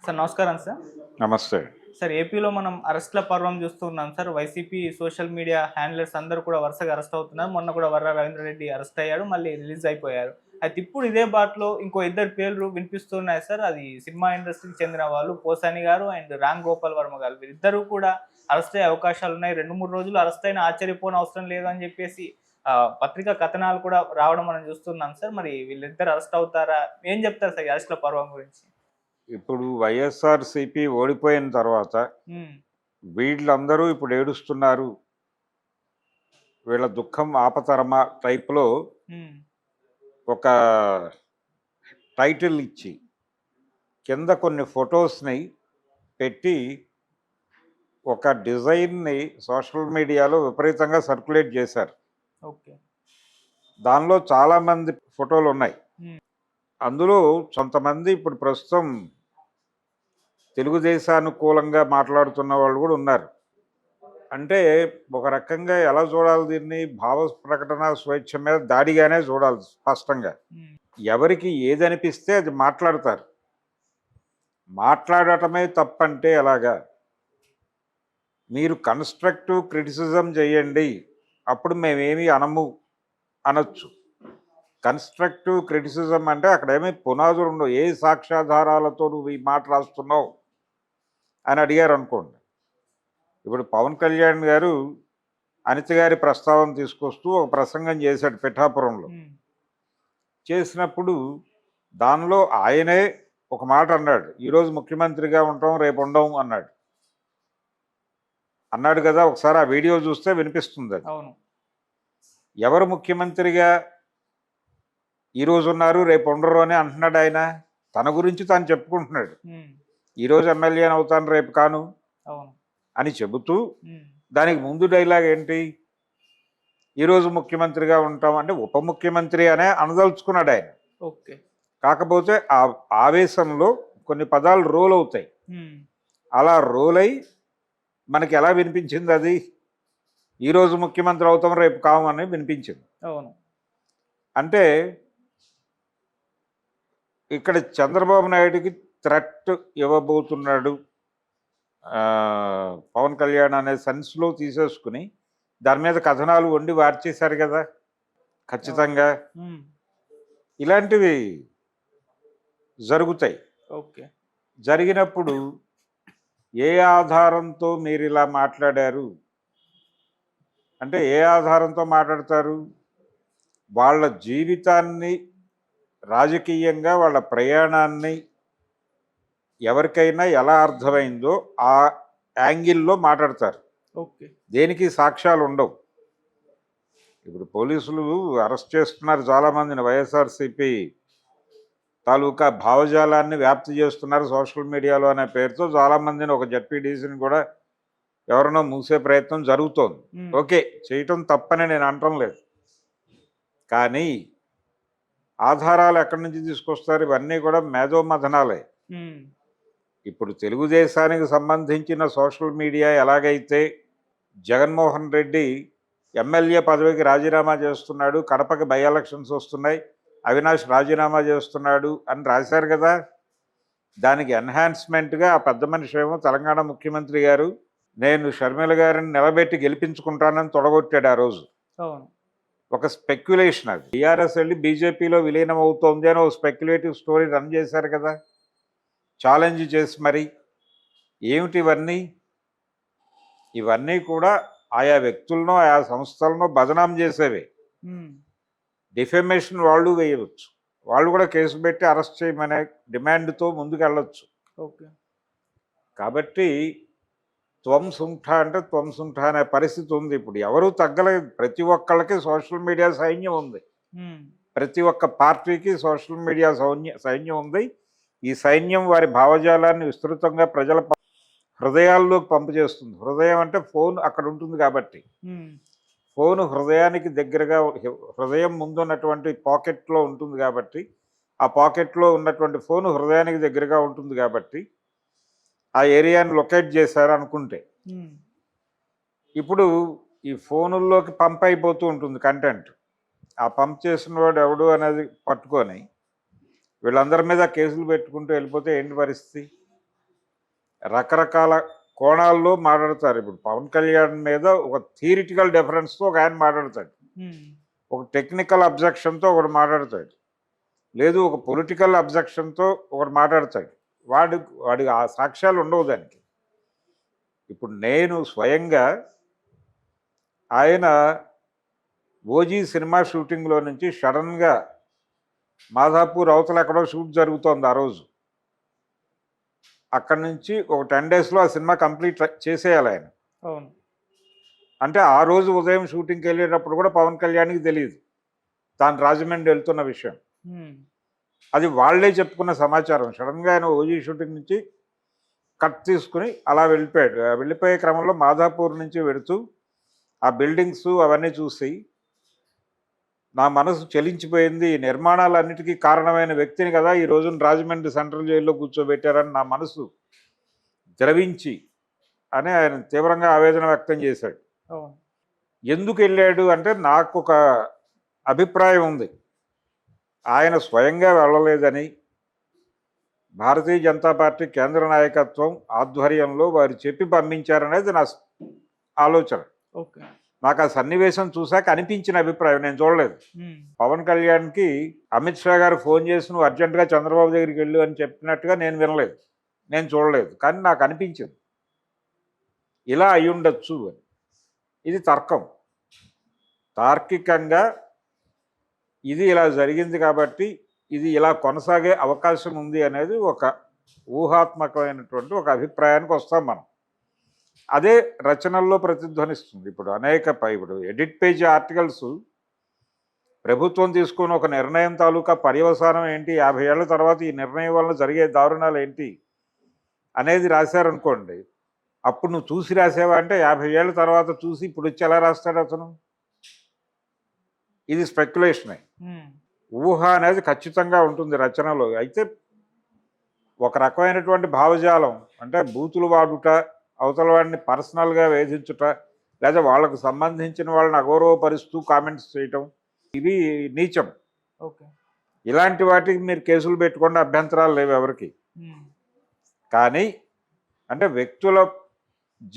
Sir నమస్కారం sir. నమస్తే. Sir ఏపీలో మనం అరెస్ట్‌ల పర్వం చూస్తున్నాం సార్. వైసీపీ సోషల్ మీడియా హ్యాండిలర్స్ అందరూ కూడా వరుసగా అరెస్ట్ అవుతున్నారు. మొన్న కూడా వర్ర రవీంద్రారెడ్డి అరెస్ట్ అయ్యాడు. మళ్ళీ రిలీజ్ అయిపోయారు. అయితే ఇప్పుడు ఇదే బాటలో ఇంకో ఇద్దరు పేర్లు వినిపిస్తున్నాయి సార్. అది సినిమా ఇండస్ట్రీకి చెందిన వాళ్ళు పోసాని గారు అండ్ రామ్ గోపాల్ వర్మ గారు. వీరిద్దరూ కూడా అరెస్ట్ అయ్యే అవకాశాలున్నాయి. 2, 3 రోజులు అరెస్ట్ అయినా ఆశ్చర్యపోనవసరం లేదు అని చెప్పేసి పత్రికా కథనాలు కూడా రావడం మనం చూస్తున్నాం సార్. మరి వీళ్ళిద్దరు అరెస్ట్ అవుతారా? ఏం చెప్తారు సార్ ఈ అరెస్ట్‌ల పర్వం గురించి? ఇప్పుడు వైఎస్ఆర్‌సీపీ ఓడిపోయిన తర్వాత హ్మ్. వీళ్ళందరూ ఇప్పుడు ఏడుస్తున్నారు. వీళ్ళ దుఃఖం ఆపతరమా టైప్‌లో హ్మ్. ఒక టైటిల్ ఇచ్చి, కింద కొన్ని ఫోటోస్‌ని పెట్టి, ఒక డిజైన్‌ని సోషల్ మీడియాలో విపరీతంగా సర్క్యులేట్ చేశారు. ఓకే. దానిలో చాలామంది ఫోటోలున్నాయి. హ్మ్. అందులో కొంతమంది ఇప్పుడు ప్రస్తుతం తెలుగుదేశానుకూలంగా మాట్లాడుతున్న వాళ్ళు కూడా ఉన్నారు. అంటే ఒక రకంగా ఎలా చూడాలి దీన్ని? భావ ప్రకటన స్వేచ్ఛ మీద దాడిగానే చూడాలి స్పష్టంగా. హ్మ్. ఎవరికి ఏదనిపిస్తే అది మాట్లాడతారు. మాట్లాడటమే తప్పంటే ఎలాగా? మీరు కన్‌స్ట్రక్టివ్ క్రిటిసిజం చేయండి. అప్పుడు మేమేమి అనము అనొచ్చు. కన్‌స్ట్రక్టివ్ క్రిటిసిజం అంటే అక్కడేమి పునాదులుండవు. ఏ సాక్ష్యాధారాలతో నువ్వు ఈ మాట రాస్తున్నావు అని అడిగారనుకోండి. ఇప్పుడు పవన్ కళ్యాణ్ గారు అనిత గారి ప్రస్తావన తీసుకొస్తూ ఒక ప్రసంగం చేశాడు పిఠాపురంలో. హ్మ్. చేసినప్పుడు దానిలో ఆయనే ఒక మాట అన్నాడు. ఈరోజు ముఖ్యమంత్రిగా ఉంటాం, రేపు ఉండం అన్నాడు. అన్నాడు కదా! ఒకసారి ఆ వీడియో చూస్తే వినిపిస్తుంది అది. అవును. ఎవరు ముఖ్యమంత్రిగా ఈరోజు ఉన్నారు, రేపు ఉండరు అని అంటున్నాడు ఆయన. తన గురించి తాను చెప్పుకుంటున్నాడు. హ్మ్. ఈరోజు ఎమ్మెల్యేని అవుతాను, రేపు కాను అవును. అని చెబుతూ, హ్మ్. దానికి ముందు డైలాగ్ ఏంటి? ఈరోజు ముఖ్యమంత్రిగా ఉంటాం అంటే ఉప ముఖ్యమంత్రి అనే అనదలుచుకున్నాడు ఆయన. ఓకే. కాకపోతే ఆ ఆవేశంలో కొన్ని పదాలు రోల్ అవుతాయి. హ్మ్. అలా రోల్ అయి మనకి ఎలా వినిపించింది అది? ఈరోజు ముఖ్యమంత్రి అవుతాం, రేపు కాము అని వినిపించింది. అవును. అంటే ఇక్కడ చంద్రబాబు నాయుడుకి థ్రెట్ ఇవ్వబోతున్నాడు పవన్ కళ్యాణ్ అనే సెన్స్లో తీసేసుకుని దాని మీద కథనాలు వండి వార్చేశారు కదా అవును. ఖచ్చితంగా. హ్మ్. ఇలాంటివి జరుగుతాయి. ఓకే. జరిగినప్పుడు ఏ ఆధారంతో మీరు ఇలా మాట్లాడారు అంటే ఏ ఆధారంతో మాట్లాడతారు? వాళ్ళ జీవితాన్ని, రాజకీయంగా వాళ్ళ ప్రయాణాన్ని ఎవరికైనా ఎలా అర్థమైందో ఆ యాంగిల్లో మాట్లాడతారు. ఓకే. దేనికి సాక్ష్యాలు ఉండవు. ఇప్పుడు పోలీసులు అరెస్ట్ చేస్తున్నారు చాలామందిని. వైఎస్ఆర్సీపీ తాలూకా భావజాలాన్ని వ్యాప్తి చేస్తున్నారు సోషల్ మీడియాలో అనే పేరుతో చాలామందిని, ఒక జడ్పీటీసీని కూడా ఎవరినో మూసే ప్రయత్నం జరుగుతోంది. హ్మ్. ఓకే, చేయటం తప్పని నేను అనటం లేదు. కానీ ఆధారాలు ఎక్కడి నుంచి తీసుకొస్తారు? ఇవన్నీ కూడా మేధోమథనాలే. హ్మ్. ఇప్పుడు తెలుగుదేశానికి సంబంధించిన సోషల్ మీడియా ఎలాగైతే జగన్మోహన్ రెడ్డి ఎమ్మెల్యే పదవికి రాజీనామా చేస్తున్నాడు, కడపకి బై ఎలక్షన్స్ వస్తున్నాయి, అవినాష్ రాజీనామా చేస్తున్నాడు అని రాశారు కదా, దానికి ఎన్హాన్స్మెంట్గా ఆ పెద్ద మనిషి ఏమో తెలంగాణ ముఖ్యమంత్రి గారు నేను షర్మిల గారిని నిలబెట్టి గెలిపించుకుంటానని తొడగొట్టాడు ఆ రోజు. అవును. ఒక స్పెక్యులేషన్ అది. టీఆర్ఎస్ వెళ్ళి బీజేపీలో విలీనం అవుతోంది అని ఒక స్పెక్యులేటివ్ స్టోరీ రన్ చేశారు కదా, ఛాలెంజ్ చేసి. మరి ఏమిటి ఇవన్నీ? ఇవన్నీ కూడా ఆయా వ్యక్తులను, ఆయా సంస్థలను బదనాం చేసేవే. హ్మ్. డిఫెమేషన్ వాళ్ళు వేయవచ్చు. వాళ్ళు కూడా కేసు పెట్టి అరెస్ట్ చేయమనే డిమాండ్తో ముందుకెళ్ళొచ్చు. ఓకే. కాబట్టి త్వంసుంఠ అంటే త్వంసుంఠ అనే పరిస్థితి ఉంది. ఇప్పుడు ఎవరూ తగ్గలేదు. ప్రతి ఒక్కళ్ళకి సోషల్ మీడియా సైన్యం ఉంది. హ్మ్. ప్రతి ఒక్క పార్టీకి సోషల్ మీడియా సైన్యం ఉంది. ఈ సైన్యం వారి భావజాలాన్ని విస్తృతంగా ప్రజల హృదయాల్లోకి పంపజేస్తుంది. హృదయం అంటే ఫోన్ అక్కడ ఉంటుంది కాబట్టి. హ్మ్. ఫోను హృదయానికి దగ్గరగా, హృదయం ముందున్నటువంటి పాకెట్లో ఉంటుంది కాబట్టి, ఆ పాకెట్లో ఉన్నటువంటి ఫోను హృదయానికి దగ్గరగా ఉంటుంది కాబట్టి, ఆ ఏరియాని లొకేట్ చేశారు అనుకుంటే, హ్మ్. ఇప్పుడు ఈ ఫోనుల్లోకి పంప్ అయిపోతూ ఉంటుంది కంటెంట్. ఆ పంప్ చేసిన వాడు ఎవడు అనేది పట్టుకొని వీళ్ళందరి మీద కేసులు పెట్టుకుంటూ వెళ్ళిపోతే ఏంటి పరిస్థితి? రకరకాల కోణాల్లో మాట్లాడతారు. ఇప్పుడు పవన్ కళ్యాణ్ మీద ఒక థియరిటికల్ డిఫరెన్స్తో ఒక ఆయన మాట్లాడతాడు, ఒక టెక్నికల్ అబ్జెక్షన్తో ఒకడు మాట్లాడతాడు, లేదు ఒక పొలిటికల్ అబ్జెక్షన్తో ఒకడు మాట్లాడతాడు. వాడి ఆ సాక్ష్యాలు ఉండవు దానికి. ఇప్పుడు నేను స్వయంగా ఆయన ఓజీ సినిమా షూటింగ్లో నుంచి సడన్గా మాధాపూర్ అవతల ఎక్కడో షూట్ జరుగుతోంది ఆ రోజు. అక్కడి నుంచి ఒక 10 డేస్లో ఆ సినిమా కంప్లీట్ చేసేయాలి ఆయన. అవును. అంటే ఆ రోజు ఉదయం షూటింగ్కి వెళ్ళేటప్పుడు కూడా పవన్ కళ్యాణ్కి తెలియదు తాను రాజమండ్రి వెళ్తున్న విషయం. అది వాళ్ళే చెప్పుకున్న సమాచారం. సడన్గా ఆయన ఓజీ షూటింగ్ నుంచి కట్ తీసుకుని అలా వెళ్ళిపోయాడు. వెళ్ళిపోయే క్రమంలో మాధాపూర్ నుంచి వెడుతూ ఆ బిల్డింగ్స్ అవన్నీ చూసి నా మనసు చలించిపోయింది. ఈ నిర్మాణాలన్నిటికీ కారణమైన వ్యక్తిని కదా ఈ రోజున రాజమండ్రి సెంట్రల్ జైల్లో కూర్చోబెట్టారని నా మనసు ద్రవించి అని ఆయన తీవ్రంగా ఆవేదన వ్యక్తం చేశాడు. ఎందుకు వెళ్ళాడు అంటే నాకు ఒక అభిప్రాయం ఉంది, ఆయన స్వయంగా వెళ్ళలేదని భారతీయ జనతా పార్టీ కేంద్ర నాయకత్వం ఆధ్వర్యంలో వారు చెప్పి పంపించారనేది నా ఆలోచన. నాకు ఆ సన్నివేశం చూశాక అనిపించిన అభిప్రాయం, నేను చూడలేదు. పవన్ కళ్యాణ్కి అమిత్ షా గారు ఫోన్ చేసి నువ్వు అర్జెంటుగా చంద్రబాబు దగ్గరికి వెళ్ళు అని చెప్పినట్టుగా నేను వినలేదు, నేను చూడలేదు. కానీ నాకు అనిపించింది ఇలా అయి ఉండొచ్చు అని. ఇది తర్కం, తార్కికంగా ఇది ఇలా జరిగింది కాబట్టి ఇది ఇలా కొనసాగే అవకాశం ఉంది అనేది ఒక ఊహాత్మకమైనటువంటి ఒక అభిప్రాయానికి వస్తాం మనం. అదే రచనల్లో ప్రతిధ్వనిస్తుంది. ఇప్పుడు ఎడిట్ పేజీ ఆర్టికల్స్ ప్రభుత్వం తీసుకున్న ఒక నిర్ణయం తాలూకా పర్యవసానం ఏంటి, 50 ఏళ్ల తర్వాత ఈ నిర్ణయం వలన జరిగే దారుణాలు ఏంటి అనేది రాశారనుకోండి, అప్పుడు నువ్వు చూసి రాసావా అంటే 50 ఏళ్ల తర్వాత చూసి ఇప్పుడు వచ్చి ఎలా రాస్తాడు అతను? ఇది స్పెక్యులేషనే. ఊహ అనేది ఖచ్చితంగా ఉంటుంది రచనలో. అయితే ఒక రకమైనటువంటి భావజాలం అంటే బూతులు వాడుట, అవతల వాడిని పర్సనల్గా వేధించుట, లేదా వాళ్ళకు సంబంధించిన వాళ్ళని అగౌరవపరుస్తూ కామెంట్స్ చేయటం, ఇవి నీచం. ఇలాంటి వాటికి మీరు కేసులు పెట్టుకోండి, అభ్యంతరాలు లేవు ఎవరికి. కానీ అంటే వ్యక్తుల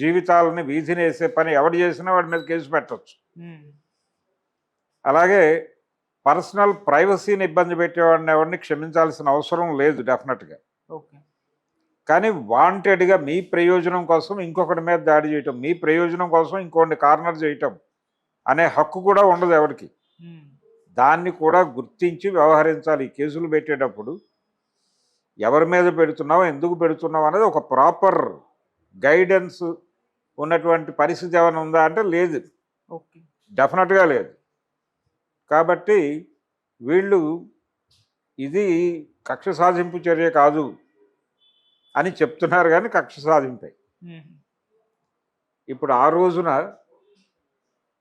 జీవితాలని వీధిని వేసే పని ఎవడు చేసినా వాడి మీద కేసు పెట్టవచ్చు. అలాగే పర్సనల్ ప్రైవసీని ఇబ్బంది పెట్టేవాడిని ఎవరిని క్షమించాల్సిన అవసరం లేదు డెఫినెట్గా. కానీ వాంటెడ్గా మీ ప్రయోజనం కోసం ఇంకొకటి మీద దాడి చేయటం, మీ ప్రయోజనం కోసం ఇంకొకటి కార్నర్ చేయటం అనే హక్కు కూడా ఉండదు ఎవరికి. దాన్ని కూడా గుర్తించి వ్యవహరించాలి. ఈ కేసులు పెట్టేటప్పుడు ఎవరి మీద పెడుతున్నావు, ఎందుకు పెడుతున్నావు అనేది ఒక ప్రాపర్ గైడెన్స్ ఉన్నటువంటి పరిస్థితి ఏమైనా ఉందా అంటే లేదు, డెఫినెట్గా లేదు. కాబట్టి వీళ్ళు ఇది కక్ష సాధింపు చర్య కాదు అని చెప్తున్నారు, కానీ కక్ష సాధింపే. ఇప్పుడు ఆ రోజున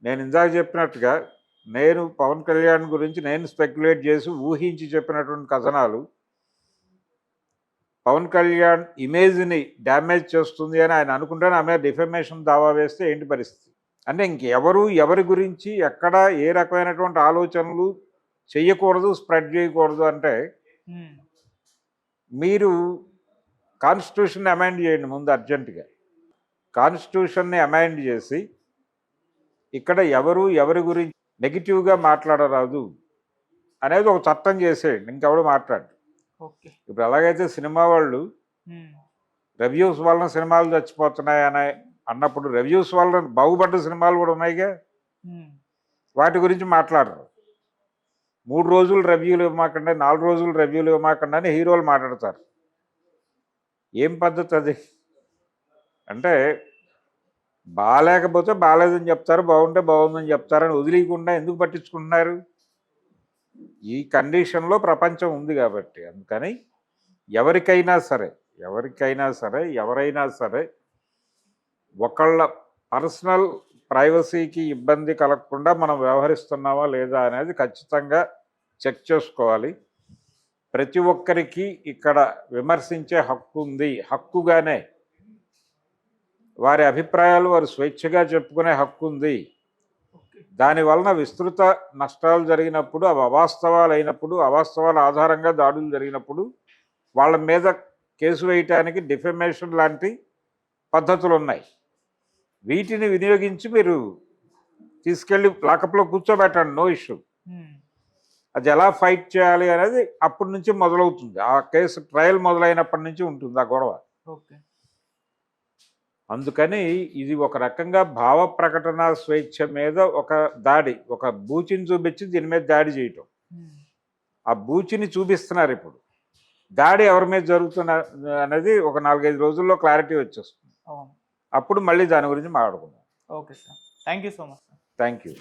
నేను ఇందాక చెప్పినట్టుగా నేను పవన్ కళ్యాణ్ గురించి నేను స్పెక్యులేట్ చేసి ఊహించి చెప్పినటువంటి కథనాలు పవన్ కళ్యాణ్ ఇమేజ్ని డ్యామేజ్ చేస్తుంది అని ఆయన అనుకుంటే నా మీద డిఫమేషన్ దావా వేస్తే ఏంటి పరిస్థితి? అంటే ఇంకెవరు ఎవరి గురించి ఎక్కడ ఏ రకమైనటువంటి ఆలోచనలు చెయ్యకూడదు, స్ప్రెడ్ చేయకూడదు అంటే మీరు కాన్స్టిట్యూషన్ని అమెండ్ చేయండి ముందు అర్జెంటుగా. కాన్స్టిట్యూషన్ని అమెండ్ చేసి ఇక్కడ ఎవరి గురించి నెగిటివ్గా మాట్లాడరాదు అనేది ఒక చట్టం చేసేయండి, ఇంకెవడు మాట్లాడు. ఇప్పుడు ఎలాగైతే సినిమా వాళ్ళు రివ్యూస్ వలన సినిమాలు చచ్చిపోతున్నాయని అన్నప్పుడు రివ్యూస్ వలన బాగుపడ్డ సినిమాలు కూడా ఉన్నాయిగా, వాటి గురించి మాట్లాడరు. 3 రోజులు రివ్యూలు ఇవ్వమాకండి, 4 రోజులు రివ్యూలు ఇవ్వమాకండి అని హీరోలు మాట్లాడతారు. ఏం పద్ధతి అది? అంటే బాగాలేకపోతే బాగాలేదని చెప్తారు, బాగుంటే బాగుందని చెప్తారని వదిలేయకుండా ఎందుకు పట్టించుకుంటున్నారు? ఈ కండిషన్లో ప్రపంచం ఉంది కాబట్టి. అందుకని ఎవరైనా సరే ఒకళ్ళ పర్సనల్ ప్రైవసీకి ఇబ్బంది కలగకుండా మనం వ్యవహరిస్తున్నామా లేదా అనేది ఖచ్చితంగా చెక్ చేసుకోవాలి. ప్రతి ఒక్కరికి ఇక్కడ విమర్శించే హక్కు ఉంది, హక్కుగానే వారి అభిప్రాయాలు వారు స్వేచ్ఛగా చెప్పుకునే హక్కు ఉంది. దానివలన విస్తృత నష్టాలు జరిగినప్పుడు, అవి అవాస్తవాలు అయినప్పుడు, అవాస్తవాల ఆధారంగా దాడులు జరిగినప్పుడు వాళ్ళ మీద కేసు వేయటానికి డిఫమేషన్ లాంటి పద్ధతులు ఉన్నాయి. వీటిని వినియోగించి మీరు తీసుకెళ్ళి లాకప్లో కూర్చోబెట్టండి, నో ఇష్యూ. అది ఎలా ఫైట్ చేయాలి అనేది అప్పటి నుంచి మొదలవుతుంది. ఆ కేసు ట్రయల్ మొదలైనప్పటి నుంచి ఉంటుంది ఆ గొడవ. ఓకే. అందుకని ఇది ఒక రకంగా భావ ప్రకటన స్వేచ్ఛ మీద ఒక దాడి, ఒక బూచిని చూపించి దీని మీద దాడి చేయటం. ఆ బూచిని చూపిస్తున్నారు ఇప్పుడు. దాడి ఎవరి మీద జరుగుతున్న అనేది ఒక 4-5 రోజుల్లో క్లారిటీ వచ్చేస్తుంది. అవును. అప్పుడు మళ్ళీ దాని గురించి మాట్లాడుకుందాం. Okay sir, thank you so much. Thank you.